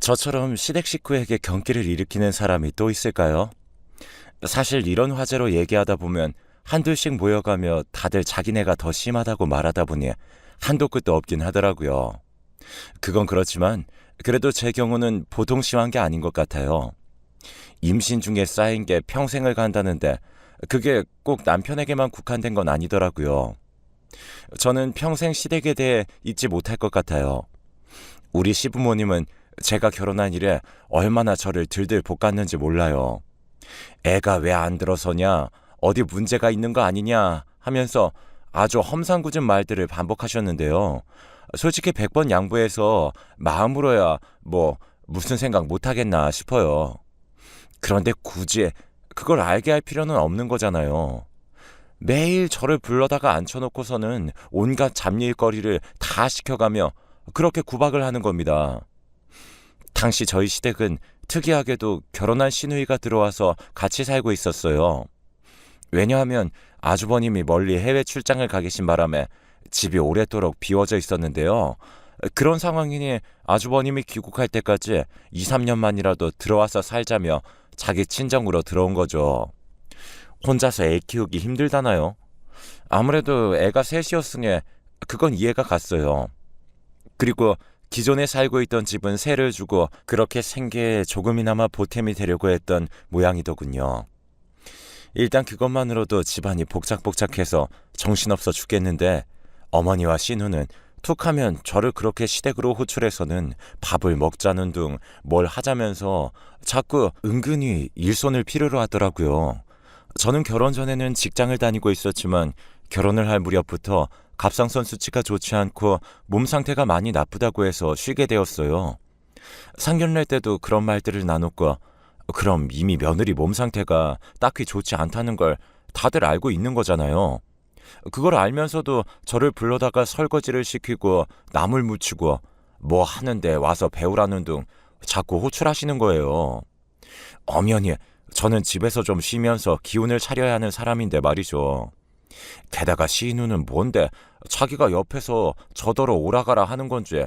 저처럼 시댁 식구에게 경기를 일으키는 사람이 또 있을까요? 사실 이런 화제로 얘기하다 보면 한둘씩 모여가며 다들 자기네가 더 심하다고 말하다 보니 한도 끝도 없긴 하더라고요. 그건 그렇지만 그래도 제 경우는 보통 심한 게 아닌 것 같아요. 임신 중에 쌓인 게 평생을 간다는데 그게 꼭 남편에게만 국한된 건 아니더라고요. 저는 평생 시댁에 대해 잊지 못할 것 같아요. 우리 시부모님은 제가 결혼한 이래 얼마나 저를 들들 볶았는지 몰라요. 애가 왜 안 들어서냐, 어디 문제가 있는 거 아니냐 하면서 아주 험상궂은 말들을 반복하셨는데요. 솔직히 100번 양보해서 마음으로야 무슨 생각 못 하겠나 싶어요. 그런데 굳이 그걸 알게 할 필요는 없는 거잖아요. 매일 저를 불러다가 앉혀놓고서는 온갖 잡일거리를 다 시켜가며 그렇게 구박을 하는 겁니다. 당시 저희 시댁은 특이하게도 결혼한 시누이가 들어와서 같이 살고 있었어요. 왜냐하면 아주버님이 멀리 해외 출장을 가 계신 바람에 집이 오래도록 비워져 있었는데요. 그런 상황이니 아주버님이 귀국할 때까지 2, 3년만이라도 들어와서 살자며 자기 친정으로 들어온 거죠. 혼자서 애 키우기 힘들잖아요. 아무래도 애가 셋이었으니 그건 이해가 갔어요. 그리고 기존에 살고 있던 집은 세를 주고 그렇게 생계에 조금이나마 보탬이 되려고 했던 모양이더군요. 일단 그것만으로도 집안이 복작복작해서 정신없어 죽겠는데 어머니와 신우는 툭하면 저를 그렇게 시댁으로 호출해서는 밥을 먹자는 둥 뭘 하자면서 자꾸 은근히 일손을 필요로 하더라고요. 저는 결혼 전에는 직장을 다니고 있었지만 결혼을 할 무렵부터 갑상선 수치가 좋지 않고 몸 상태가 많이 나쁘다고 해서 쉬게 되었어요. 상견례 때도 그런 말들을 나눴고 그럼 이미 며느리 몸 상태가 딱히 좋지 않다는 걸 다들 알고 있는 거잖아요. 그걸 알면서도 저를 불러다가 설거지를 시키고 나물 묻히고 뭐 하는데 와서 배우라는 둥 자꾸 호출하시는 거예요. 엄연히 저는 집에서 좀 쉬면서 기운을 차려야 하는 사람인데 말이죠. 게다가 시누는 뭔데 자기가 옆에서 저더러 오라가라 하는 건지,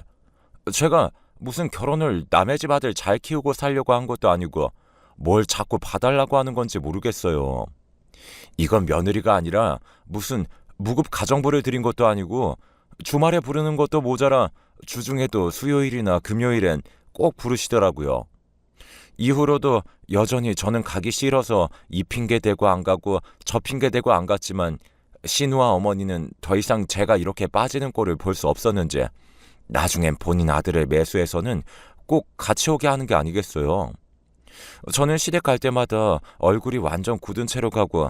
제가 무슨 결혼을 남의 집 아들 잘 키우고 살려고 한 것도 아니고 뭘 자꾸 봐달라고 하는 건지 모르겠어요. 이건 며느리가 아니라 무슨 무급 가정부를 들인 것도 아니고 주말에 부르는 것도 모자라 주중에도 수요일이나 금요일엔 꼭 부르시더라고요. 이후로도 여전히 저는 가기 싫어서 이 핑계 대고 안 가고 저 핑계 대고 안 갔지만 신우와 어머니는 더 이상 제가 이렇게 빠지는 꼴을 볼 수 없었는지 나중엔 본인 아들을 매수해서는 꼭 같이 오게 하는 게 아니겠어요. 저는 시댁 갈 때마다 얼굴이 완전 굳은 채로 가고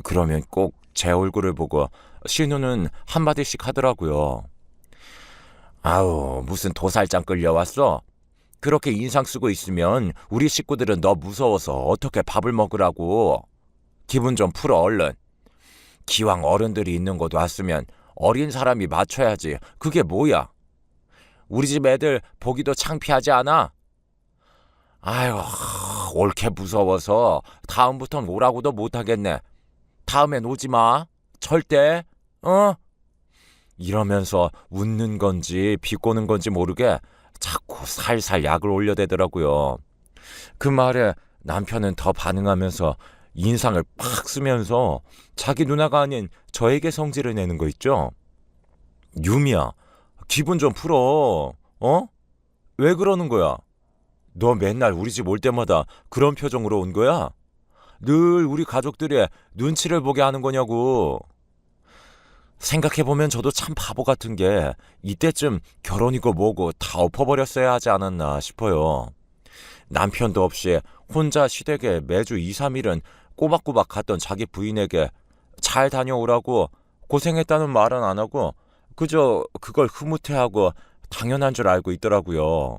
그러면 꼭 제 얼굴을 보고 신우는 한마디씩 하더라고요. 아우, 무슨 도살장 끌려왔어? 그렇게 인상 쓰고 있으면 우리 식구들은 너 무서워서 어떻게 밥을 먹으라고. 기분 좀 풀어 얼른. 기왕 어른들이 있는 곳 왔으면 어린 사람이 맞춰야지. 그게 뭐야? 우리 집 애들 보기도 창피하지 않아? 아유, 옳게 무서워서 다음부턴 오라고도 못하겠네. 다음엔 오지 마. 절대. 어? 이러면서 웃는 건지 비꼬는 건지 모르게 자꾸 살살 약을 올려대더라고요. 그 말에 남편은 더 반응하면서 인상을 팍 쓰면서 자기 누나가 아닌 저에게 성질을 내는 거 있죠. 유미야, 기분 좀 풀어. 어? 왜 그러는 거야? 너 맨날 우리 집 올 때마다 그런 표정으로 온 거야? 늘 우리 가족들의 눈치를 보게 하는 거냐고. 생각해보면 저도 참 바보 같은 게 이때쯤 결혼이고 뭐고 다 엎어버렸어야 하지 않았나 싶어요. 남편도 없이 혼자 시댁에 매주 2, 3일은 꼬박꼬박 갔던 자기 부인에게 잘 다녀오라고 고생했다는 말은 안 하고 그저 그걸 흐뭇해하고 당연한 줄 알고 있더라고요.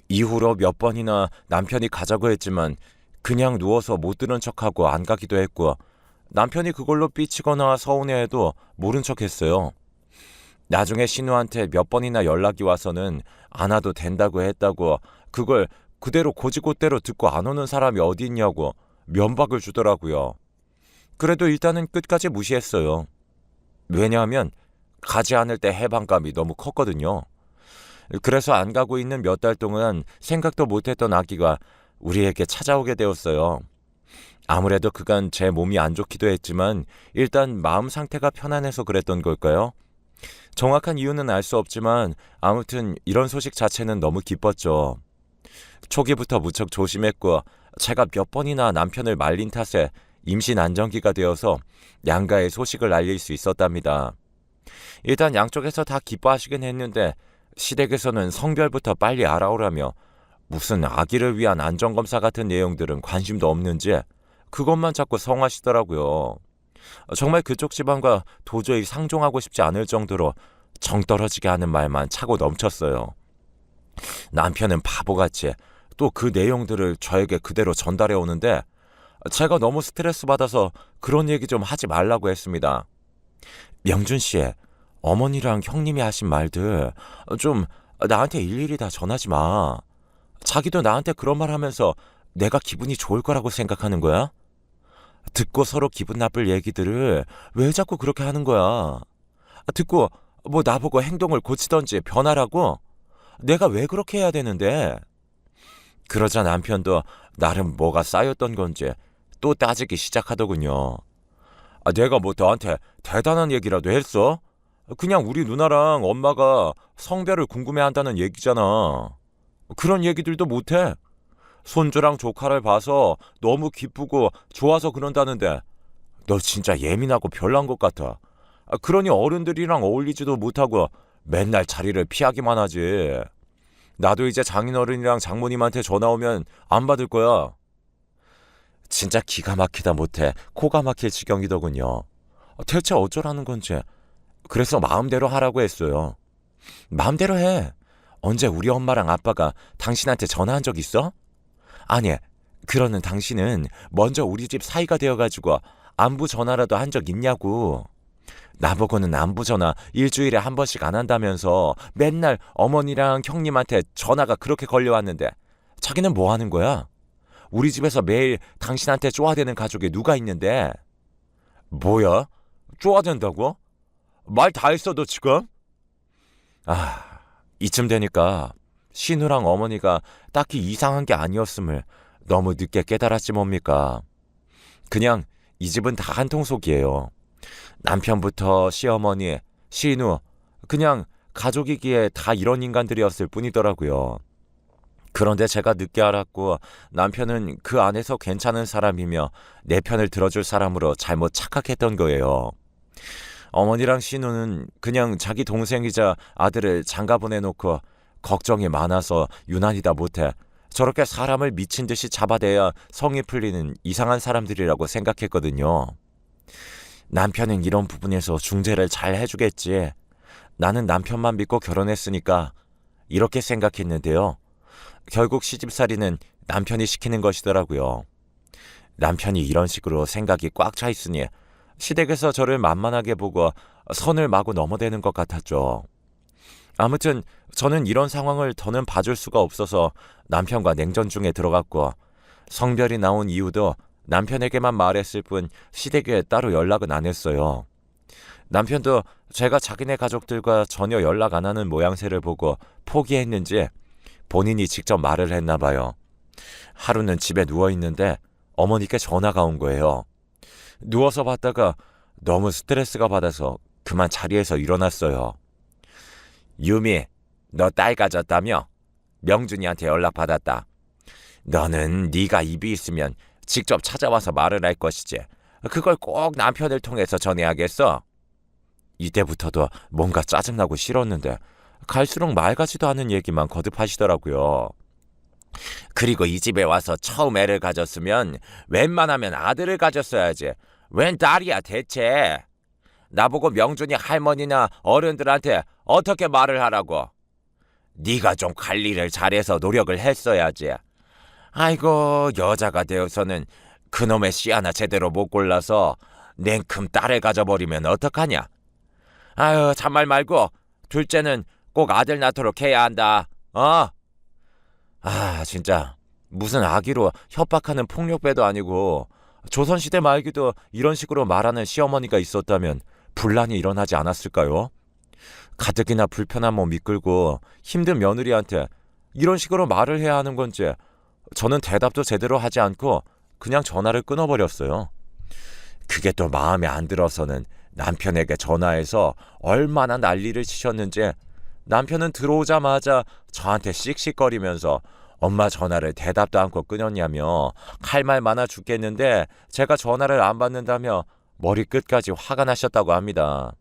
이후로 몇 번이나 남편이 가자고 했지만 그냥 누워서 못 들은 척하고 안 가기도 했고 남편이 그걸로 삐치거나 서운해해도 모른 척했어요. 나중에 신우한테 몇 번이나 연락이 와서는 안 와도 된다고 했다고 그걸 그대로 고지고대로 듣고 안 오는 사람이 어디 있냐고 면박을 주더라고요. 그래도 일단은 끝까지 무시했어요. 왜냐하면 가지 않을 때 해방감이 너무 컸거든요. 그래서 안 가고 있는 몇 달 동안 생각도 못했던 아기가 우리에게 찾아오게 되었어요. 아무래도 그간 제 몸이 안 좋기도 했지만 일단 마음 상태가 편안해서 그랬던 걸까요? 정확한 이유는 알 수 없지만 아무튼 이런 소식 자체는 너무 기뻤죠. 초기부터 무척 조심했고 제가 몇 번이나 남편을 말린 탓에 임신 안정기가 되어서 양가에 소식을 알릴 수 있었답니다. 일단 양쪽에서 다 기뻐하시긴 했는데 시댁에서는 성별부터 빨리 알아오라며 무슨 아기를 위한 안전검사 같은 내용들은 관심도 없는지 그것만 자꾸 성하시더라고요. 정말 그쪽 집안과 도저히 상종하고 싶지 않을 정도로 정 떨어지게 하는 말만 차고 넘쳤어요. 남편은 바보같이 또 그 내용들을 저에게 그대로 전달해 오는데 제가 너무 스트레스 받아서 그런 얘기 좀 하지 말라고 했습니다. 명준 씨, 어머니랑 형님이 하신 말들 좀 나한테 일일이 다 전하지 마. 자기도 나한테 그런 말 하면서 내가 기분이 좋을 거라고 생각하는 거야? 듣고 서로 기분 나쁠 얘기들을 왜 자꾸 그렇게 하는 거야? 듣고 뭐 나보고 행동을 고치던지 변하라고? 내가 왜 그렇게 해야 되는데? 그러자 남편도 나름 뭐가 쌓였던 건지 또 따지기 시작하더군요. 내가 뭐 너한테 대단한 얘기라도 했어? 그냥 우리 누나랑 엄마가 성별을 궁금해한다는 얘기잖아. 그런 얘기들도 못해. 손주랑 조카를 봐서 너무 기쁘고 좋아서 그런다는데 너 진짜 예민하고 별난 것 같아. 그러니 어른들이랑 어울리지도 못하고 맨날 자리를 피하기만 하지. 나도 이제 장인어른이랑 장모님한테 전화 오면 안 받을 거야. 진짜 기가 막히다 못해 코가 막힐 지경이더군요. 대체 어쩌라는 건지. 그래서 마음대로 하라고 했어요. 마음대로 해. 언제 우리 엄마랑 아빠가 당신한테 전화한 적 있어? 아니, 그러는 당신은 먼저 우리 집 사이가 되어가지고 안부 전화라도 한 적 있냐고. 나보고는 안부 전화 일주일에 한 번씩 안 한다면서 맨날 어머니랑 형님한테 전화가 그렇게 걸려왔는데 자기는 뭐 하는 거야? 우리 집에서 매일 당신한테 쪼아대는 가족이 누가 있는데? 뭐야? 쪼아댄다고? 말 다 했어 너 지금? 이쯤 되니까 신우랑 어머니가 딱히 이상한 게 아니었음을 너무 늦게 깨달았지 뭡니까? 그냥 이 집은 다 한통속이에요. 남편부터 시어머니, 신우, 그냥 가족이기에 다 이런 인간들이었을 뿐이더라고요. 그런데 제가 늦게 알았고 남편은 그 안에서 괜찮은 사람이며 내 편을 들어줄 사람으로 잘못 착각했던 거예요. 어머니랑 신우는 그냥 자기 동생이자 아들을 장가 보내놓고 걱정이 많아서 유난히다 못해 저렇게 사람을 미친 듯이 잡아대야 성이 풀리는 이상한 사람들이라고 생각했거든요. 남편은 이런 부분에서 중재를 잘 해주겠지. 나는 남편만 믿고 결혼했으니까 이렇게 생각했는데요. 결국 시집살이는 남편이 시키는 것이더라고요. 남편이 이런 식으로 생각이 꽉 차 있으니 시댁에서 저를 만만하게 보고 선을 마구 넘어대는 것 같았죠. 아무튼 저는 이런 상황을 더는 봐줄 수가 없어서 남편과 냉전 중에 들어갔고 성별이 나온 이유도 남편에게만 말했을 뿐 시댁에 따로 연락은 안 했어요. 남편도 제가 자기네 가족들과 전혀 연락 안 하는 모양새를 보고 포기했는지 본인이 직접 말을 했나 봐요. 하루는 집에 누워있는데 어머니께 전화가 온 거예요. 누워서 받다가 너무 스트레스가 받아서 그만 자리에서 일어났어요. 유미, 너 딸 가졌다며? 명준이한테 연락받았다. 너는 네가 입이 있으면 직접 찾아와서 말을 할 것이지. 그걸 꼭 남편을 통해서 전해야겠어. 이때부터도 뭔가 짜증나고 싫었는데 갈수록 말 같지도 않은 얘기만 거듭하시더라고요. 그리고 이 집에 와서 처음 애를 가졌으면 웬만하면 아들을 가졌어야지. 웬 딸이야 대체. 나보고 명준이 할머니나 어른들한테 어떻게 말을 하라고. 네가 좀 관리를 잘해서 노력을 했어야지. 아이고 여자가 되어서는 그놈의 씨 하나 제대로 못 골라서 냉큼 딸을 가져버리면 어떡하냐. 아유 잔말 말고 둘째는 꼭 아들 낳도록 해야 한다. 진짜 무슨 아기로 협박하는 폭력배도 아니고 조선시대 말기도 이런 식으로 말하는 시어머니가 있었다면 분란이 일어나지 않았을까요? 가뜩이나 불편한 몸 이끌고 힘든 며느리한테 이런 식으로 말을 해야 하는 건지 저는 대답도 제대로 하지 않고 그냥 전화를 끊어버렸어요. 그게 또 마음에 안 들어서는 남편에게 전화해서 얼마나 난리를 치셨는지 남편은 들어오자마자 저한테 씩씩거리면서 엄마 전화를 대답도 않고 끊었냐며 할 말 많아 죽겠는데 제가 전화를 안 받는다며 머리끝까지 화가 나셨다고 합니다.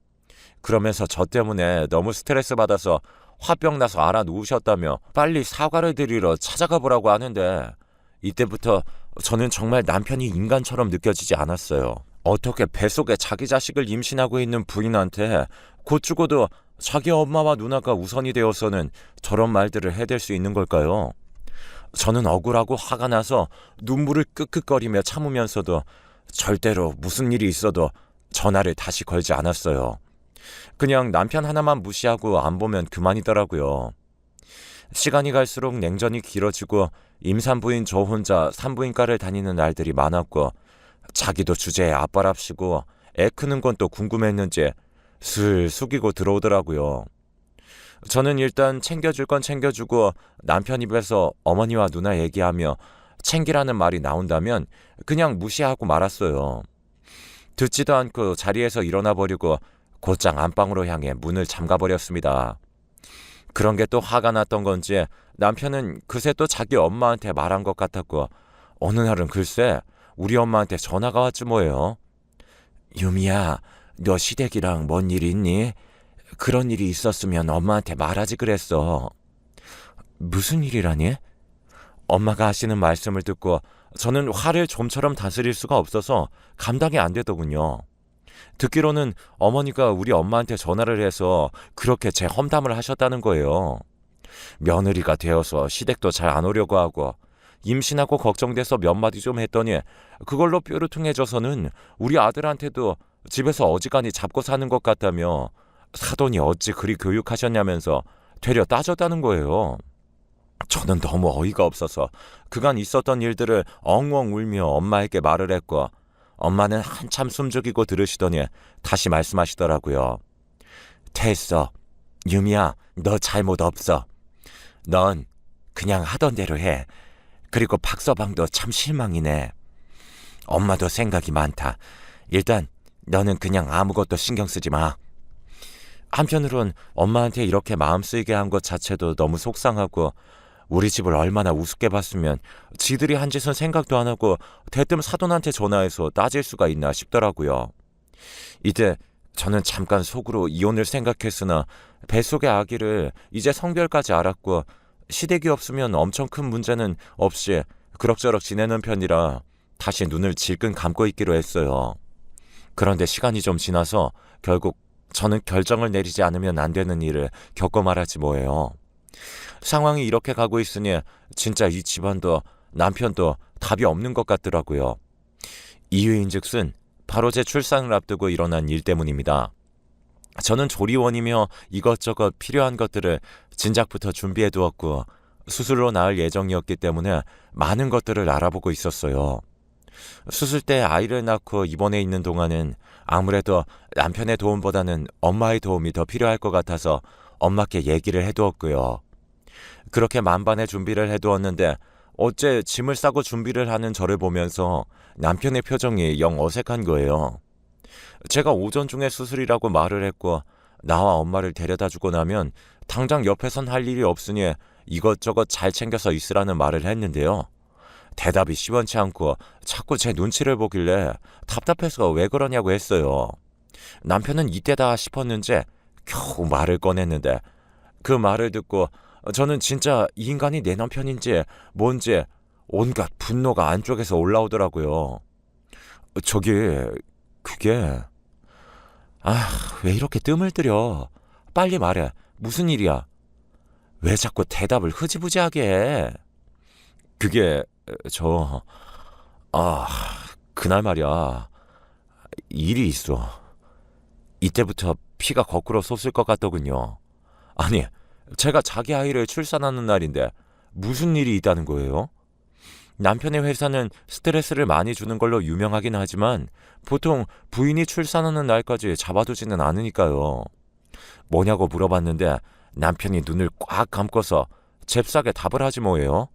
그러면서 저 때문에 너무 스트레스 받아서 화병 나서 알아 누우셨다며 빨리 사과를 드리러 찾아가 보라고 하는데 이때부터 저는 정말 남편이 인간처럼 느껴지지 않았어요. 어떻게 뱃속에 자기 자식을 임신하고 있는 부인한테 곧 죽어도 자기 엄마와 누나가 우선이 되어서는 저런 말들을 해댈 수 있는 걸까요? 저는 억울하고 화가 나서 눈물을 끄끄거리며 참으면서도 절대로 무슨 일이 있어도 전화를 다시 걸지 않았어요. 그냥 남편 하나만 무시하고 안 보면 그만이더라고요. 시간이 갈수록 냉전이 길어지고 임산부인 저 혼자 산부인과를 다니는 날들이 많았고 자기도 주제에 앞바랍시고 애 크는 건 또 궁금했는지 슬 숙이고 들어오더라고요. 저는 일단 챙겨줄 건 챙겨주고 남편 입에서 어머니와 누나 얘기하며 챙기라는 말이 나온다면 그냥 무시하고 말았어요. 듣지도 않고 자리에서 일어나 버리고 곧장 안방으로 향해 문을 잠가버렸습니다. 그런 게 또 화가 났던 건지 남편은 그새 또 자기 엄마한테 말한 것 같았고 어느 날은 글쎄 우리 엄마한테 전화가 왔지 뭐예요. 유미야, 너 시댁이랑 뭔 일 있니? 그런 일이 있었으면 엄마한테 말하지 그랬어. 무슨 일이라니? 엄마가 하시는 말씀을 듣고 저는 화를 좀처럼 다스릴 수가 없어서 감당이 안 되더군요. 듣기로는 어머니가 우리 엄마한테 전화를 해서 그렇게 제 험담을 하셨다는 거예요. 며느리가 되어서 시댁도 잘 안 오려고 하고 임신하고 걱정돼서 몇 마디 좀 했더니 그걸로 뾰루퉁해져서는 우리 아들한테도 집에서 어지간히 잡고 사는 것 같다며 사돈이 어찌 그리 교육하셨냐면서 되려 따졌다는 거예요. 저는 너무 어이가 없어서 그간 있었던 일들을 엉엉 울며 엄마에게 말을 했고 엄마는 한참 숨죽이고 들으시더니 다시 말씀하시더라고요. 됐어. 유미야, 너 잘못 없어. 넌 그냥 하던 대로 해. 그리고 박서방도 참 실망이네. 엄마도 생각이 많다. 일단 너는 그냥 아무것도 신경 쓰지 마. 한편으론 엄마한테 이렇게 마음 쓰이게 한 것 자체도 너무 속상하고 우리 집을 얼마나 우습게 봤으면 지들이 한 짓은 생각도 안 하고 대뜸 사돈한테 전화해서 따질 수가 있나 싶더라고요. 이때 저는 잠깐 속으로 이혼을 생각했으나 뱃속의 아기를 이제 성별까지 알았고 시댁이 없으면 엄청 큰 문제는 없이 그럭저럭 지내는 편이라 다시 눈을 질끈 감고 있기로 했어요. 그런데 시간이 좀 지나서 결국 저는 결정을 내리지 않으면 안 되는 일을 겪고 말하지 뭐예요. 상황이 이렇게 가고 있으니 진짜 이 집안도 남편도 답이 없는 것 같더라고요. 이유인즉슨 바로 제 출산을 앞두고 일어난 일 때문입니다. 저는 조리원이며 이것저것 필요한 것들을 진작부터 준비해 두었고 수술로 낳을 예정이었기 때문에 많은 것들을 알아보고 있었어요. 수술 때 아이를 낳고 입원해 있는 동안은 아무래도 남편의 도움보다는 엄마의 도움이 더 필요할 것 같아서 엄마께 얘기를 해두었고요. 그렇게 만반의 준비를 해두었는데 어째 짐을 싸고 준비를 하는 저를 보면서 남편의 표정이 영 어색한 거예요. 제가 오전 중에 수술이라고 말을 했고 나와 엄마를 데려다주고 나면 당장 옆에선 할 일이 없으니 이것저것 잘 챙겨서 있으라는 말을 했는데요. 대답이 시원치 않고 자꾸 제 눈치를 보길래 답답해서 왜 그러냐고 했어요. 남편은 이때다 싶었는지 겨우 말을 꺼냈는데 그 말을 듣고 저는 진짜 이 인간이 내 남편인지 뭔지 온갖 분노가 안쪽에서 올라오더라고요. 저기 그게 왜 이렇게 뜸을 들여? 빨리 말해. 무슨 일이야? 왜 자꾸 대답을 흐지부지하게 해? 그게 저 그날 말이야. 일이 있어. 이때부터 피가 거꾸로 솟을 것 같더군요. 아니, 제가 자기 아이를 출산하는 날인데 무슨 일이 있다는 거예요? 남편의 회사는 스트레스를 많이 주는 걸로 유명하긴 하지만 보통 부인이 출산하는 날까지 잡아두지는 않으니까요. 뭐냐고 물어봤는데 남편이 눈을 꽉 감고서 잽싸게 답을 하지 뭐예요.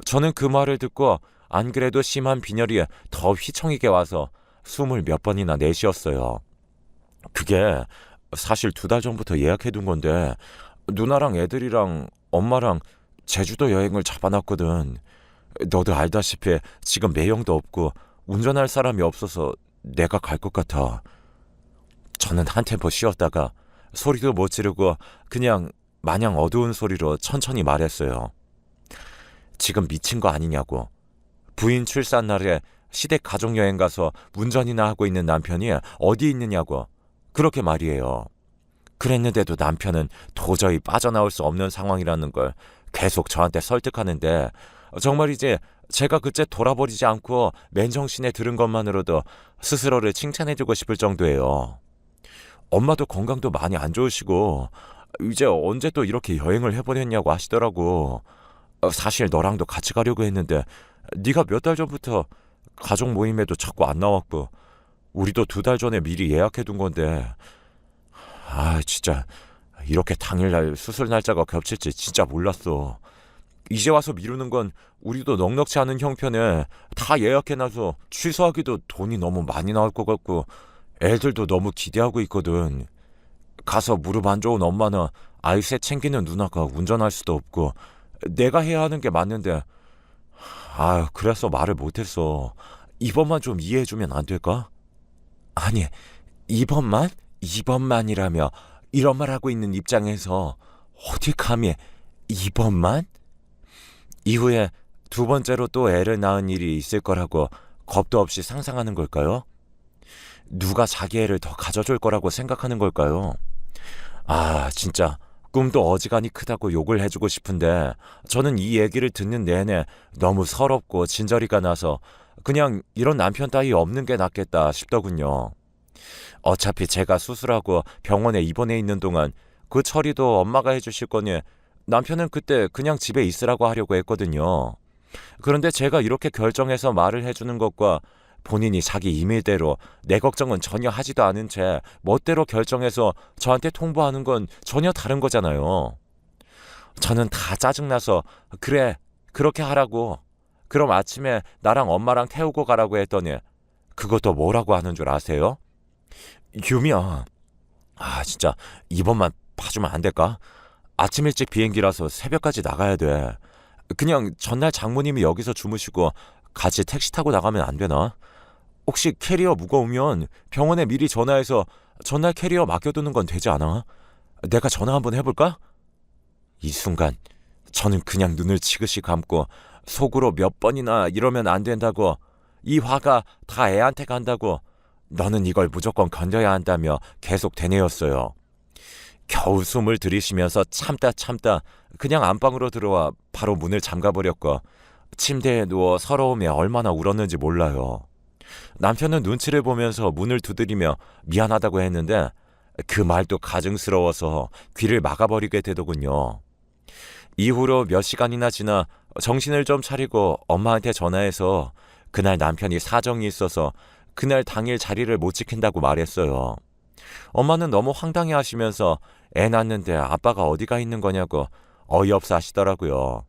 저는 그 말을 듣고 안 그래도 심한 빈혈이 더 휘청이게 와서 숨을 몇 번이나 내쉬었어요. 그게 사실 2달 전부터 예약해둔 건데 누나랑 애들이랑 엄마랑 제주도 여행을 잡아놨거든. 너도 알다시피 지금 매형도 없고 운전할 사람이 없어서 내가 갈 것 같아. 저는 한 템포 쉬었다가 소리도 못 지르고 그냥 마냥 어두운 소리로 천천히 말했어요. 지금 미친 거 아니냐고. 부인 출산 날에 시댁 가족여행 가서 운전이나 하고 있는 남편이 어디 있느냐고. 그렇게 말이에요. 그랬는데도 남편은 도저히 빠져나올 수 없는 상황이라는 걸 계속 저한테 설득하는데 정말 이제 제가 그때 돌아버리지 않고 맨정신에 들은 것만으로도 스스로를 칭찬해주고 싶을 정도예요. 엄마도 건강도 많이 안 좋으시고 이제 언제 또 이렇게 여행을 해보냈냐고 하시더라고. 사실 너랑도 같이 가려고 했는데 네가 몇 달 전부터 가족 모임에도 자꾸 안 나왔고 우리도 2달 전에 미리 예약해둔 건데 진짜 이렇게 당일날 수술 날짜가 겹칠지 진짜 몰랐어. 이제 와서 미루는 건 우리도 넉넉지 않은 형편에 다 예약해놔서 취소하기도 돈이 너무 많이 나올 것 같고 애들도 너무 기대하고 있거든. 가서 무릎 안 좋은 엄마나 아이 셋 챙기는 누나가 운전할 수도 없고 내가 해야 하는 게 맞는데 그래서 말을 못했어. 이번만 좀 이해해주면 안 될까? 아니 이번만? 이번만이라며 이런 말 하고 있는 입장에서 어디 감히 이번만? 이후에 2번째로 또 애를 낳은 일이 있을 거라고 겁도 없이 상상하는 걸까요? 누가 자기 애를 더 가져줄 거라고 생각하는 걸까요? 진짜 꿈도 어지간히 크다고 욕을 해주고 싶은데 저는 이 얘기를 듣는 내내 너무 서럽고 진저리가 나서 그냥 이런 남편 따위 없는 게 낫겠다 싶더군요. 어차피 제가 수술하고 병원에 입원해 있는 동안 그 처리도 엄마가 해주실 거니 남편은 그때 그냥 집에 있으라고 하려고 했거든요. 그런데 제가 이렇게 결정해서 말을 해주는 것과 본인이 자기 임의대로 내 걱정은 전혀 하지도 않은 채 멋대로 결정해서 저한테 통보하는 건 전혀 다른 거잖아요. 저는 다 짜증나서 그래 그렇게 하라고. 그럼 아침에 나랑 엄마랑 태우고 가라고 했더니 그것도 뭐라고 하는 줄 아세요? 유미야, 진짜 이번만 봐주면 안 될까? 아침 일찍 비행기라서 새벽까지 나가야 돼. 그냥 전날 장모님이 여기서 주무시고 같이 택시 타고 나가면 안 되나? 혹시 캐리어 무거우면 병원에 미리 전화해서 전날 캐리어 맡겨두는 건 되지 않아? 내가 전화 한번 해볼까? 이 순간 저는 그냥 눈을 지그시 감고 속으로 몇 번이나 이러면 안 된다고, 이 화가 다 애한테 간다고, 너는 이걸 무조건 견뎌야 한다며 계속 되뇌었어요. 겨우 숨을 들이쉬면서 참다 그냥 안방으로 들어와 바로 문을 잠가버렸고 침대에 누워 서러움에 얼마나 울었는지 몰라요. 남편은 눈치를 보면서 문을 두드리며 미안하다고 했는데 그 말도 가증스러워서 귀를 막아버리게 되더군요. 이후로 몇 시간이나 지나 정신을 좀 차리고 엄마한테 전화해서 그날 남편이 사정이 있어서 그날 당일 자리를 못 지킨다고 말했어요. 엄마는 너무 황당해 하시면서 애 낳는데 아빠가 어디가 있는 거냐고 어이없어 하시더라고요.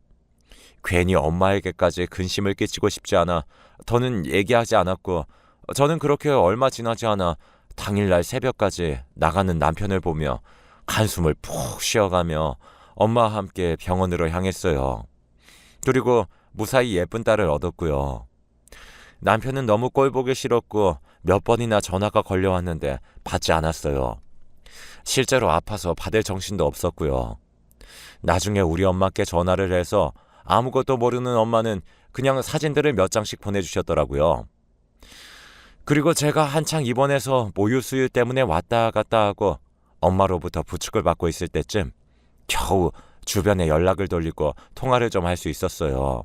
괜히 엄마에게까지 근심을 끼치고 싶지 않아 더는 얘기하지 않았고 저는 그렇게 얼마 지나지 않아 당일날 새벽까지 나가는 남편을 보며 한숨을 푹 쉬어가며 엄마와 함께 병원으로 향했어요. 그리고 무사히 예쁜 딸을 얻었고요. 남편은 너무 꼴보기 싫었고 몇 번이나 전화가 걸려왔는데 받지 않았어요. 실제로 아파서 받을 정신도 없었고요. 나중에 우리 엄마께 전화를 해서 아무것도 모르는 엄마는 그냥 사진들을 몇 장씩 보내주셨더라고요. 그리고 제가 한창 입원해서 모유 수유 때문에 왔다 갔다 하고 엄마로부터 부축을 받고 있을 때쯤 겨우 주변에 연락을 돌리고 통화를 좀 할 수 있었어요.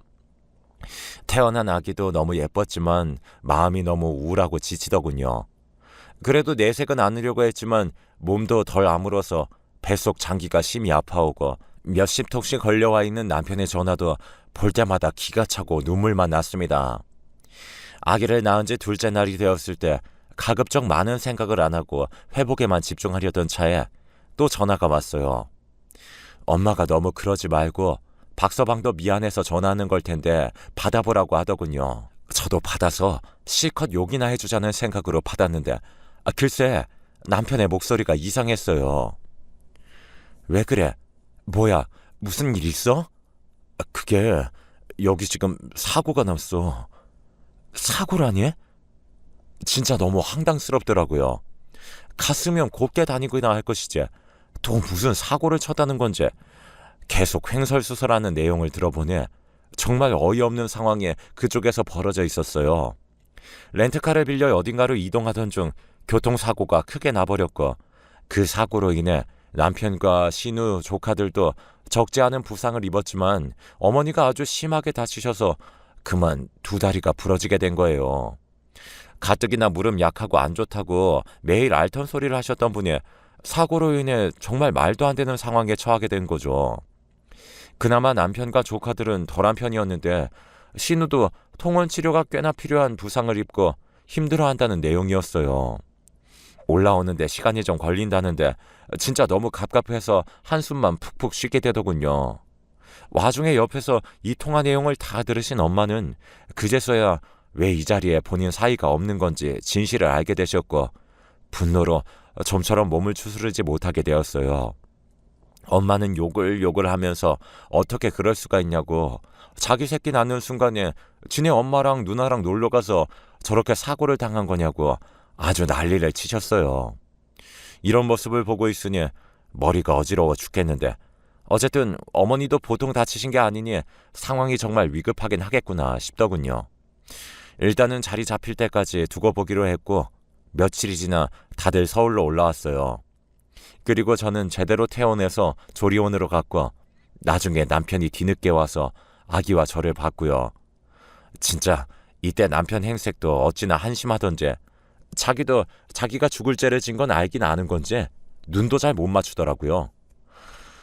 태어난 아기도 너무 예뻤지만 마음이 너무 우울하고 지치더군요. 그래도 내색은 않으려고 했지만 몸도 덜 아물어서 뱃속 장기가 심히 아파오고 몇십 통씩 걸려와 있는 남편의 전화도 볼 때마다 기가 차고 눈물만 났습니다. 아기를 낳은 지 2째 날이 되었을 때 가급적 많은 생각을 안 하고 회복에만 집중하려던 차에 또 전화가 왔어요. 엄마가 너무 그러지 말고 박서방도 미안해서 전화하는 걸 텐데 받아보라고 하더군요. 저도 받아서 실컷 욕이나 해주자는 생각으로 받았는데 글쎄 남편의 목소리가 이상했어요. 왜 그래? 뭐야? 무슨 일 있어? 그게 여기 지금 사고가 났어. 사고라니? 진짜 너무 황당스럽더라고요. 갔으면 곱게 다니고나 할 것이지 또 무슨 사고를 쳤다는 건지 계속 횡설수설하는 내용을 들어보니 정말 어이없는 상황이 그쪽에서 벌어져 있었어요. 렌트카를 빌려 어딘가로 이동하던 중 교통사고가 크게 나버렸고 그 사고로 인해 남편과 신우 조카들도 적지 않은 부상을 입었지만 어머니가 아주 심하게 다치셔서 그만 두 다리가 부러지게 된 거예요. 가뜩이나 무릎 약하고 안 좋다고 매일 앓던 소리를 하셨던 분이 사고로 인해 정말 말도 안 되는 상황에 처하게 된 거죠. 그나마 남편과 조카들은 덜한 편이었는데 신우도 통원 치료가 꽤나 필요한 부상을 입고 힘들어한다는 내용이었어요. 올라오는데 시간이 좀 걸린다는데 진짜 너무 갑갑해서 한숨만 푹푹 쉬게 되더군요. 와중에 옆에서 이 통화 내용을 다 들으신 엄마는 그제서야 왜 이 자리에 본인 사이가 없는 건지 진실을 알게 되셨고 분노로 좀처럼 몸을 추스르지 못하게 되었어요. 엄마는 욕을 하면서 어떻게 그럴 수가 있냐고 자기 새끼 낳는 순간에 지네 엄마랑 누나랑 놀러가서 저렇게 사고를 당한 거냐고 아주 난리를 치셨어요. 이런 모습을 보고 있으니 머리가 어지러워 죽겠는데 어쨌든 어머니도 보통 다치신 게 아니니 상황이 정말 위급하긴 하겠구나 싶더군요. 일단은 자리 잡힐 때까지 두고 보기로 했고 며칠이 지나 다들 서울로 올라왔어요. 그리고 저는 제대로 퇴원해서 조리원으로 갔고 나중에 남편이 뒤늦게 와서 아기와 저를 봤고요. 진짜 이때 남편 행색도 어찌나 한심하던지 자기도 자기가 죽을 죄를 진 건 알긴 아는 건지 눈도 잘 못 맞추더라고요.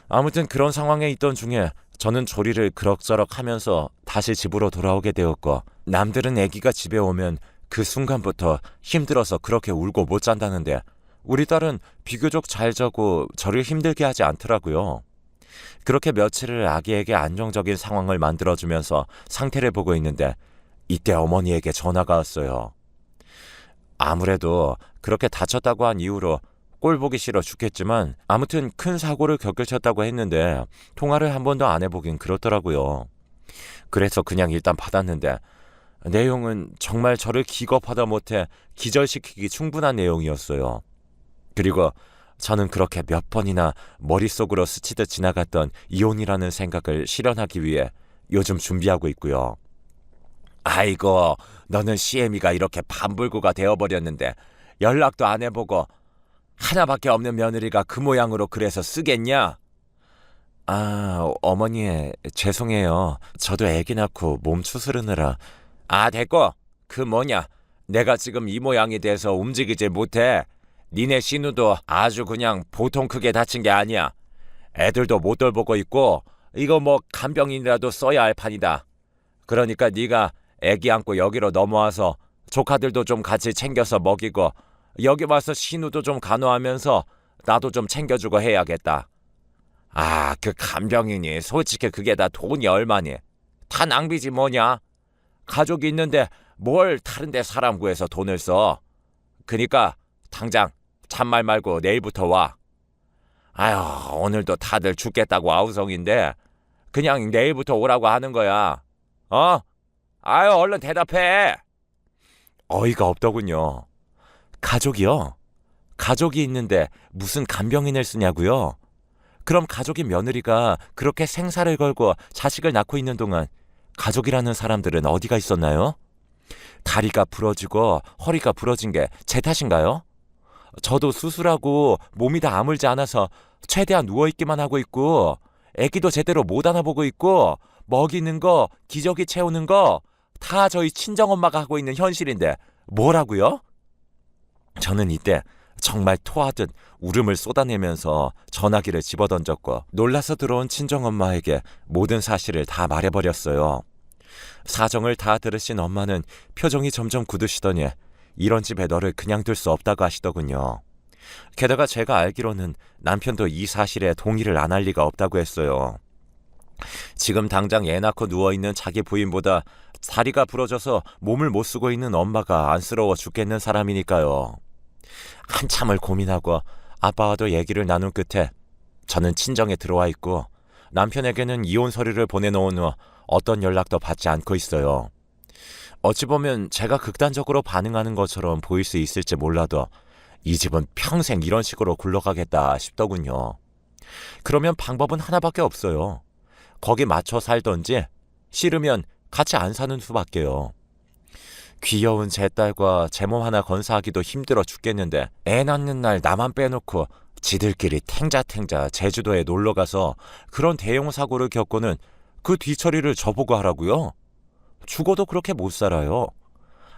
아무튼 그런 상황에 있던 중에 저는 조리를 그럭저럭 하면서 다시 집으로 돌아오게 되었고 남들은 아기가 집에 오면 그 순간부터 힘들어서 그렇게 울고 못 잔다는데 우리 딸은 비교적 잘 자고 저를 힘들게 하지 않더라고요. 그렇게 며칠을 아기에게 안정적인 상황을 만들어주면서 상태를 보고 있는데 이때 어머니에게 전화가 왔어요. 아무래도 그렇게 다쳤다고 한 이유로 꼴 보기 싫어 죽겠지만 아무튼 큰 사고를 겪으셨다고 했는데 통화를 한 번도 안 해보긴 그렇더라고요. 그래서 그냥 일단 받았는데 내용은 정말 저를 기겁하다 못해 기절시키기 충분한 내용이었어요. 그리고 저는 그렇게 몇 번이나 머릿속으로 스치듯 지나갔던 이혼이라는 생각을 실현하기 위해 요즘 준비하고 있고요. 아이고, 너는 시애미가 이렇게 반불구가 되어버렸는데 연락도 안 해보고 하나밖에 없는 며느리가 그 모양으로 그래서 쓰겠냐? 어머니 죄송해요. 저도 애기 낳고 몸 추스르느라. 됐고 그 뭐냐, 내가 지금 이 모양이 돼서 움직이질 못해. 니네 신우도 아주 그냥 보통 크게 다친 게 아니야. 애들도 못 돌보고 있고 이거 뭐 간병인이라도 써야 할 판이다. 그러니까 네가 애기 안고 여기로 넘어와서 조카들도 좀 같이 챙겨서 먹이고 여기 와서 신우도 좀 간호하면서 나도 좀 챙겨주고 해야겠다. 그 간병인이 솔직히 그게 다 돈이 얼마니? 다 낭비지 뭐냐? 가족이 있는데 뭘 다른 데 사람 구해서 돈을 써? 그니까 당장 잔말 말고 내일부터 와. 오늘도 다들 죽겠다고 아우성인데 그냥 내일부터 오라고 하는 거야. 얼른 대답해. 어이가 없더군요. 가족이요? 가족이 있는데 무슨 간병인을 쓰냐고요? 그럼 가족인 며느리가 그렇게 생사를 걸고 자식을 낳고 있는 동안 가족이라는 사람들은 어디가 있었나요? 다리가 부러지고 허리가 부러진 게 제 탓인가요? 저도 수술하고 몸이 다 아물지 않아서 최대한 누워있기만 하고 있고 애기도 제대로 못 안아보고 있고 먹이는 거, 기저귀 채우는 거 다 저희 친정엄마가 하고 있는 현실인데 뭐라고요? 저는 이때 정말 토하듯 울음을 쏟아내면서 전화기를 집어던졌고 놀라서 들어온 친정엄마에게 모든 사실을 다 말해버렸어요. 사정을 다 들으신 엄마는 표정이 점점 굳으시더니 이런 집에 너를 그냥 둘 수 없다고 하시더군요. 게다가 제가 알기로는 남편도 이 사실에 동의를 안 할 리가 없다고 했어요. 지금 당장 애 낳고 누워있는 자기 부인보다 다리가 부러져서 몸을 못 쓰고 있는 엄마가 안쓰러워 죽겠는 사람이니까요. 한참을 고민하고 아빠와도 얘기를 나눈 끝에 저는 친정에 들어와 있고 남편에게는 이혼 서류를 보내놓은 후 어떤 연락도 받지 않고 있어요. 어찌 보면 제가 극단적으로 반응하는 것처럼 보일 수 있을지 몰라도 이 집은 평생 이런 식으로 굴러가겠다 싶더군요. 그러면 방법은 하나밖에 없어요. 거기 맞춰 살던지 싫으면 같이 안 사는 수밖에요. 귀여운 제 딸과 제 몸 하나 건사하기도 힘들어 죽겠는데 애 낳는 날 나만 빼놓고 지들끼리 탱자탱자 제주도에 놀러가서 그런 대형 사고를 겪고는 그 뒤처리를 저보고 하라고요? 죽어도 그렇게 못 살아요.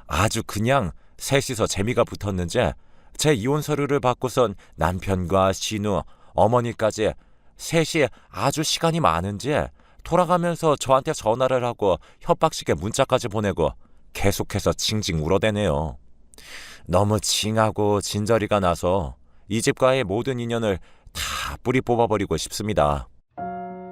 아주 그냥 셋이서 재미가 붙었는지 제 이혼 서류를 받고선 남편과 신우, 어머니까지 셋이 아주 시간이 많은지 돌아가면서 저한테 전화를 하고 협박식에 문자까지 보내고 계속해서 징징 울어대네요. 너무 징하고 진저리가 나서 이 집과의 모든 인연을 다 뿌리 뽑아버리고 싶습니다.